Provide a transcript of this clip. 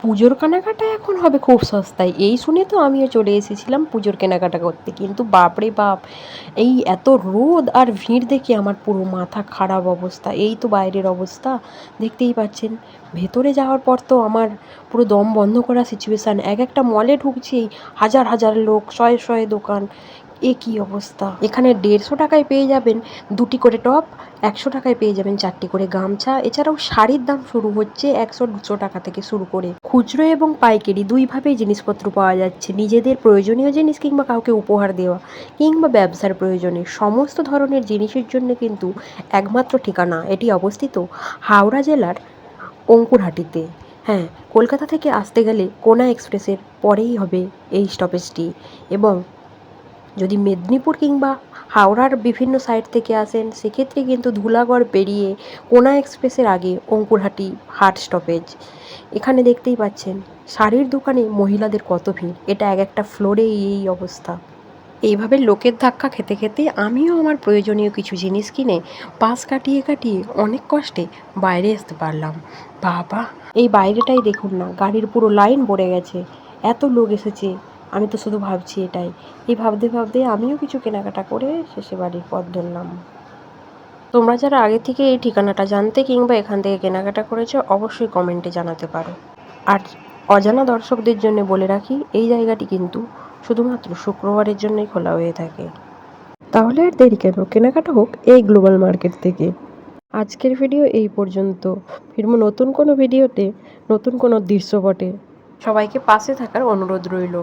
পুজোর কেনাকাটা এখন হবে খুব সস্তায়, এই শুনে তো আমিও চলে এসেছিলাম পুজোর কেনাকাটা করতে। কিন্তু বাপরে বাপ, এই এত রোদ আর ভিড় দেখে আমার পুরো মাথা খারাপ অবস্থা। এই তো বাইরের অবস্থা দেখতেই পাচ্ছেন। ভেতরে যাওয়ার পর তো আমার পুরো দম বন্ধ করা সিচুয়েশান। এক একটা মলে ঢুকছি, হাজার হাজার লোক, শয়ে শয়ে দোকান। এ কী অবস্থা! এখানে 150 টাকায় পেয়ে যাবেন 2টি করে টপ, 100 টাকায় পেয়ে যাবেন 4টি করে গামছা। এছাড়াও শাড়ির দাম শুরু হচ্ছে 100-200 টাকা থেকে শুরু করে। খুচরো এবং পাইকারি দুইভাবেই জিনিসপত্র পাওয়া যাচ্ছে। নিজেদের প্রয়োজনীয় জিনিস কিংবা কাউকে উপহার দেওয়া কিংবা ব্যবসার প্রয়োজনে সমস্ত ধরনের জিনিসের জন্য কিন্তু একমাত্র ঠিকানা এটি অবস্থিত হাওড়া জেলার অঙ্কুরহাটিতে। হ্যাঁ, কলকাতা থেকে আসতে গেলে কোনা এক্সপ্রেসের পরেই হবে এই স্টপেজটি। এবং যদি মেদিনীপুর কিংবা হাওড়ার বিভিন্ন সাইড থেকে আসেন সেক্ষেত্রে কিন্তু ধুলাগড় পেরিয়ে কোনা এক্সপ্রেসের আগে অঙ্কুরহাটি হাট স্টপেজ। এখানে দেখতেই পাচ্ছেন শাড়ির দোকানে মহিলাদের কত ভিড়। এটা এক একটা ফ্লোরে এই অবস্থা। এইভাবে লোকের ধাক্কা খেতে খেতে আমিও আমার প্রয়োজনীয় কিছু জিনিস কিনে পাশ কাটিয়ে কাটিয়ে অনেক কষ্টে বাইরে আসতে পারলাম। বাবা, এই বাইরেটাই দেখুন না, গাড়ির পুরো লাইন পড়ে গেছে, এত লোক এসেছে। আমি তো শুধু ভাবছি এটাই। এই ভাবতে ভাবতে আমিও কিছু কেনাকাটা করে শেষে বাড়ির পথ ধরলাম। তোমরা যারা আগে থেকে এই ঠিকানাটা জানতে কিংবা এখান থেকে কেনাকাটা করেছো অবশ্যই কমেন্টে জানাতে পারো। আর অজানা দর্শকদের জন্য বলে রাখি, এই জায়গাটি কিন্তু শুধুমাত্র শুক্রবারের জন্যই খোলা হয়ে থাকে। তাহলে আর দেরি কেন, কেনাকাটা হোক এই গ্লোবাল মার্কেট থেকে। আজকের ভিডিও এই পর্যন্ত। ফিরবো নতুন কোনো ভিডিওতে, নতুন কোনো দৃশ্যপটে। সবাইকে পাশে থাকার অনুরোধ রইল।